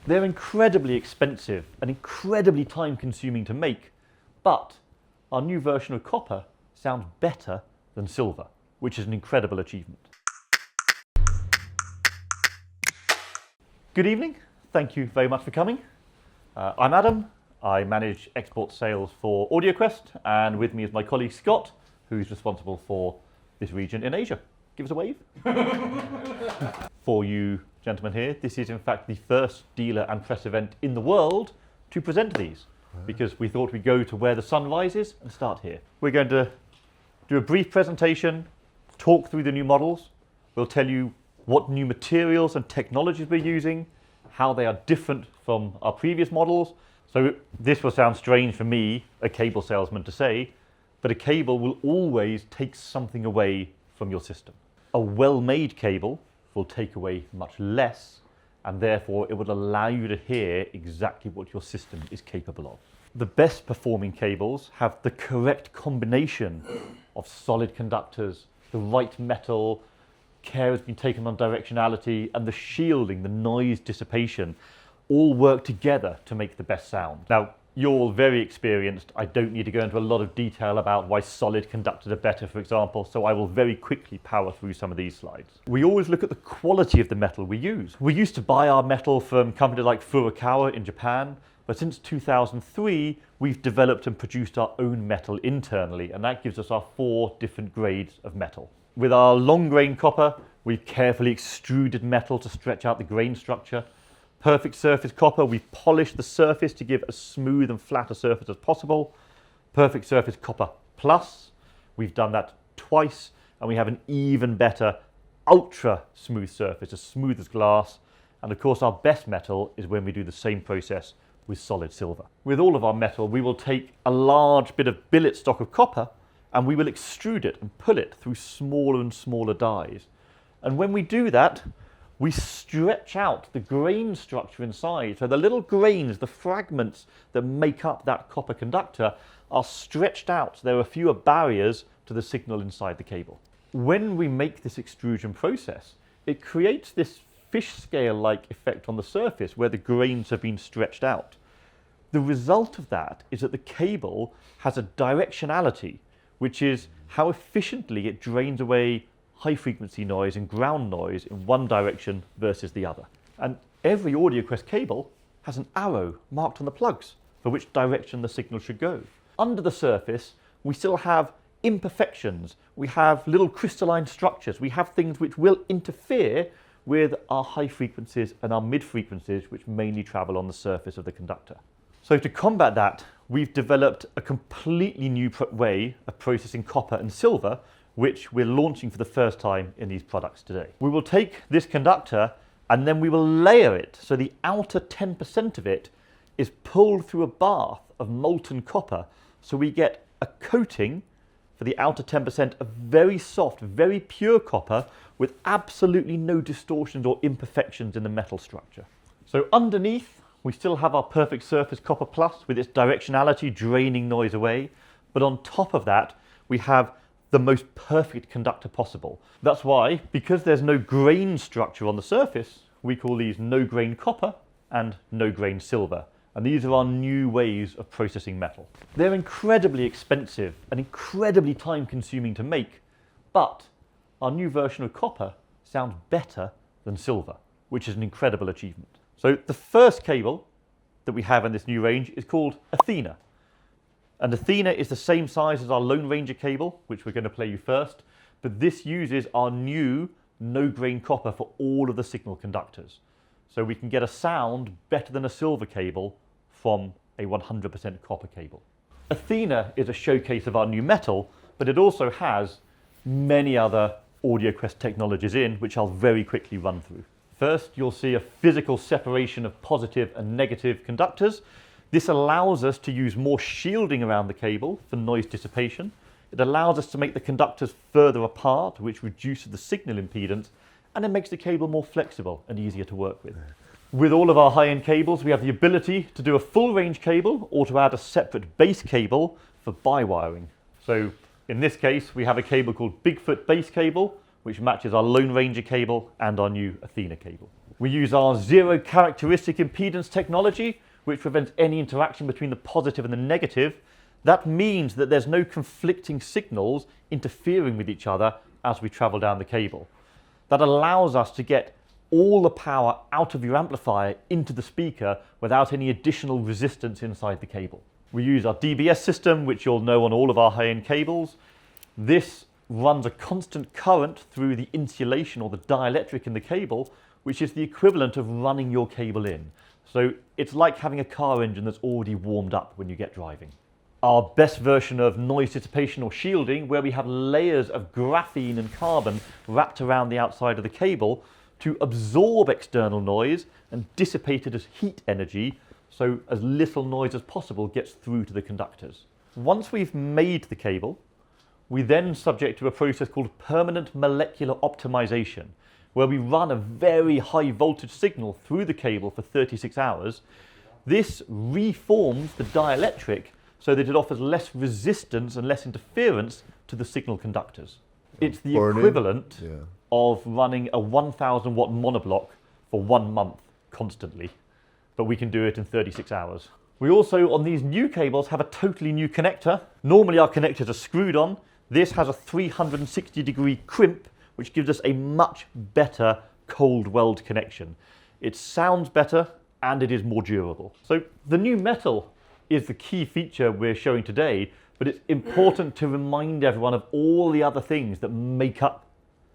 They're incredibly expensive and incredibly time-consuming to make, but our new version of copper sounds better than silver, which is an incredible achievement. Good evening. Thank you very much for coming. I'm Adam. I manage export sales for AudioQuest, and with me is my colleague Scott, who's responsible for this region in Asia. Give us a wave. For you gentlemen here, this is in fact the first dealer and press event in the world to present these, because we thought we'd go to where the sun rises and start here. We're going to do a brief presentation, talk through the new models. We'll tell you what new materials and technologies we're using, how they are different from our previous models. So this will sound strange for me, a cable salesman, to say, but a cable will always take something away from your system. A well-made cable will take away much less, and therefore it will allow you to hear exactly what your system is capable of. The best performing cables have the correct combination of solid conductors, the right metal, care has been taken on directionality, and the shielding, the noise dissipation, all work together to make the best sound. Now, you're all very experienced. I don't need to go into a lot of detail about why solid conductors are better, for example, so I will very quickly power through some of these slides. We always look at the quality of the metal we use. We used to buy our metal from companies like Furukawa in Japan, but since 2003, we've developed and produced our own metal internally, and that gives us our 4 different grades of metal. With our long grain copper, we've carefully extruded metal to stretch out the grain structure. Perfect surface copper, we've polished the surface to give as smooth and flat a surface as possible. Perfect surface copper plus, we've done that twice, and we have an even better ultra smooth surface, as smooth as glass. And of course our best metal is when we do the same process with solid silver. With all of our metal, we will take a large bit of billet stock of copper and we will extrude it and pull it through smaller and smaller dies. And when we do that, we stretch out the grain structure inside. So the little grains, the fragments that make up that copper conductor are stretched out. So there are fewer barriers to the signal inside the cable. When we make this extrusion process, it creates this fish scale-like effect on the surface where the grains have been stretched out. The result of that is that the cable has a directionality, which is how efficiently it drains away high frequency noise and ground noise in one direction versus the other. And every AudioQuest cable has an arrow marked on the plugs for which direction the signal should go. Under the surface, we still have imperfections. We have little crystalline structures. We have things which will interfere with our high frequencies and our mid frequencies, which mainly travel on the surface of the conductor. So to combat that, we've developed a completely new way of processing copper and silver, which we're launching for the first time in these products today. We will take this conductor and then we will layer it, so the outer 10% of it is pulled through a bath of molten copper, so we get a coating for the outer 10% of very soft, very pure copper with absolutely no distortions or imperfections in the metal structure. So underneath, we still have our perfect surface copper plus with its directionality draining noise away, but on top of that, we have the most perfect conductor possible. That's why, because there's no grain structure on the surface, we call these no grain copper and no grain silver. And these are our new ways of processing metal. They're incredibly expensive and incredibly time consuming to make, but our new version of copper sounds better than silver, which is an incredible achievement. So the first cable that we have in this new range is called Athena. And Athena is the same size as our Lone Ranger cable, which we're going to play you first, but this uses our new no-grain copper for all of the signal conductors. So we can get a sound better than a silver cable from a 100% copper cable. Athena is a showcase of our new metal, but it also has many other AudioQuest technologies in, which I'll very quickly run through. First, you'll see a physical separation of positive and negative conductors. This allows us to use more shielding around the cable for noise dissipation. It allows us to make the conductors further apart, which reduces the signal impedance, and it makes the cable more flexible and easier to work with. With all of our high-end cables, we have the ability to do a full range cable or to add a separate base cable for bi-wiring. So in this case, we have a cable called Bigfoot base cable, which matches our Lone Ranger cable and our new Athena cable. We use our zero characteristic impedance technology, which prevents any interaction between the positive and the negative. That means that there's no conflicting signals interfering with each other as we travel down the cable. That allows us to get all the power out of your amplifier into the speaker without any additional resistance inside the cable. We use our DBS system, which you'll know on all of our high-end cables. This runs a constant current through the insulation or the dielectric in the cable, which is the equivalent of running your cable in. So it's like having a car engine that's already warmed up when you get driving. Our best version of noise dissipation or shielding, where we have layers of graphene and carbon wrapped around the outside of the cable to absorb external noise and dissipate it as heat energy, so as little noise as possible gets through to the conductors. Once we've made the cable, we then subject to a process called permanent molecular optimization, where we run a very high voltage signal through the cable for 36 hours. This reforms the dielectric so that it offers less resistance and less interference to the signal conductors. It's the equivalent of running a 1000 watt monoblock for 1 month constantly, but we can do it in 36 hours. We also, on these new cables, have a totally new connector. Normally our connectors are screwed on. This has a 360-degree crimp, which gives us a much better cold weld connection. It sounds better and it is more durable. So the new metal is the key feature we're showing today, but it's important to remind everyone of all the other things that make up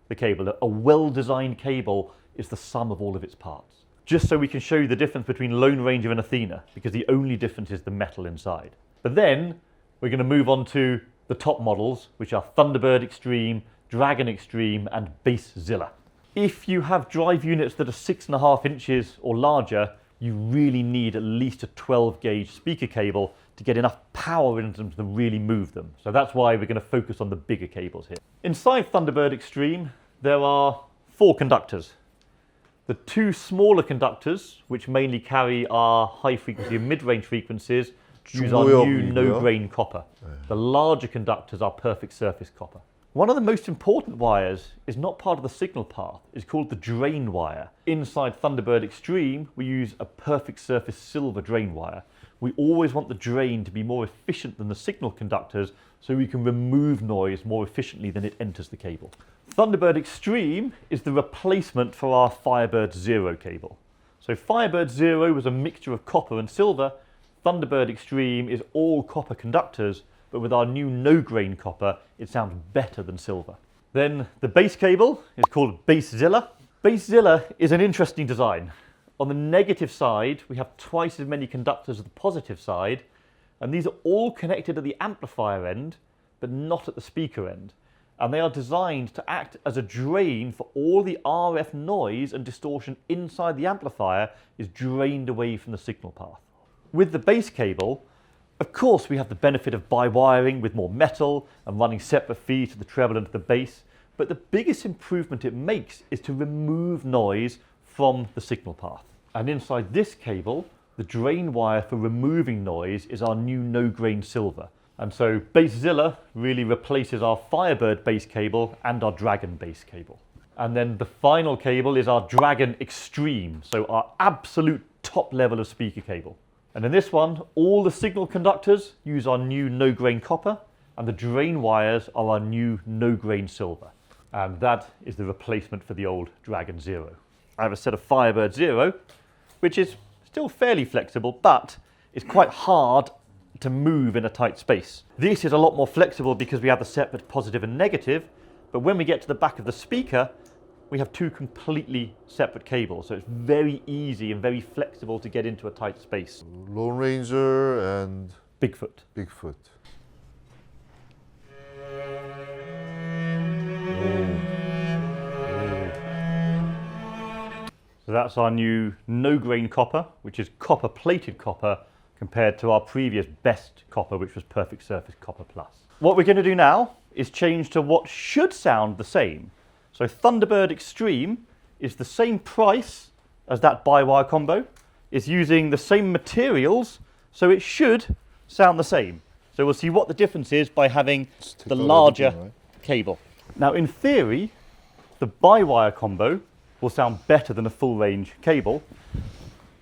the cable. A well-designed cable is the sum of all of its parts. Just so we can show you the difference between Lone Ranger and Athena, because the only difference is the metal inside. But then we're going to move on to the top models, which are Thunderbird Extreme, Dragon Extreme and BassZilla. If you have drive units that are 6.5 inches or larger, you really need at least a 12 gauge speaker cable to get enough power into them to really move them. So that's why we're going to focus on the bigger cables here. Inside Thunderbird Extreme, there are 4 conductors. The 2 smaller conductors, which mainly carry our high frequency and mid-range frequencies, use our new no-grain copper. The larger conductors are perfect surface copper. One of the most important wires is not part of the signal path. It's called the drain wire. Inside Thunderbird Extreme, we use a perfect surface silver drain wire. We always want the drain to be more efficient than the signal conductors so we can remove noise more efficiently than it enters the cable. Thunderbird Extreme is the replacement for our Firebird Zero cable. So Firebird Zero was a mixture of copper and silver. Thunderbird Extreme is all copper conductors, but with our new no-grain copper, it sounds better than silver. Then the bass cable is called BassZilla. BassZilla is an interesting design. On the negative side, we have twice as many conductors as the positive side, and these are all connected at the amplifier end, but not at the speaker end. And they are designed to act as a drain for all the RF noise and distortion inside the amplifier is drained away from the signal path. With the bass cable, of course, we have the benefit of bi-wiring with more metal and running separate feeds to the treble and to the bass, but the biggest improvement it makes is to remove noise from the signal path. And inside this cable, the drain wire for removing noise is our new no-grain silver. And so BassZilla really replaces our Firebird bass cable and our Dragon bass cable. And then the final cable is our Dragon Extreme, so our absolute top level of speaker cable. And in this one, all the signal conductors use our new no-grain copper, and the drain wires are our new no-grain silver. And that is the replacement for the old Dragon Zero. I have a set of Firebird Zero, which is still fairly flexible, but it's quite hard to move in a tight space. This is a lot more flexible because we have the separate positive and negative, but when we get to the back of the speaker, we have 2 completely separate cables, so it's very easy and very flexible to get into a tight space. Lone Ranger and Bigfoot. Bigfoot. So that's our new no-grain copper, which is copper-plated copper, compared to our previous best copper, which was perfect surface copper plus. What we're going to do now is change to what should sound the same. So Thunderbird Extreme is the same price as that bi-wire combo. It's using the same materials, so it should sound the same. So we'll see what the difference is by having the larger cable. Now in theory, the bi-wire combo will sound better than a full range cable.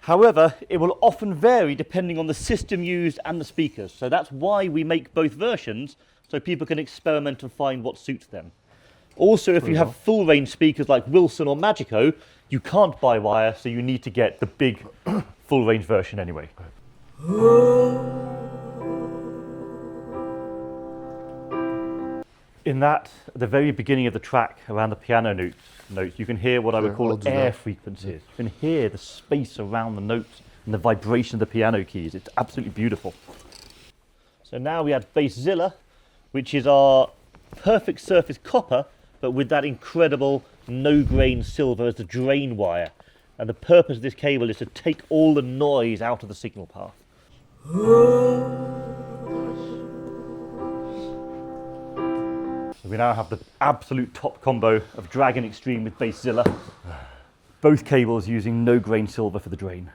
However, it will often vary depending on the system used and the speakers. So that's why we make both versions, so people can experiment and find what suits them. Also, if you have full range speakers like Wilson or Magico, you can't buy wire, so you need to get the big full range version anyway. In that, at the very beginning of the track, around the piano notes, you can hear what I would call air frequencies. You can hear the space around the notes and the vibration of the piano keys. It's absolutely beautiful. So now we add BassZilla, which is our perfect surface copper, but with that incredible no-grain silver as the drain wire. And the purpose of this cable is to take all the noise out of the signal path. So we now have the absolute top combo of Dragon Extreme with BassZilla. Both cables using no-grain silver for the drain.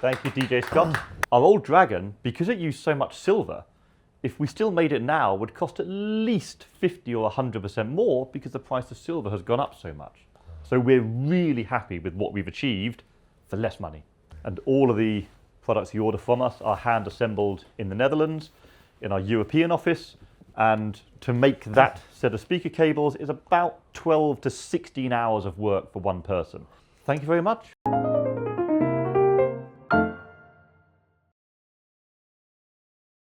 Thank you, DJ Scott. Our old Dragon, because it used so much silver, if we still made it now, would cost at least 50 or 100% more because the price of silver has gone up so much. So we're really happy with what we've achieved for less money. And all of the products you order from us are hand assembled in the Netherlands, in our European office, and to make that set of speaker cables is about 12 to 16 hours of work for one person. Thank you very much.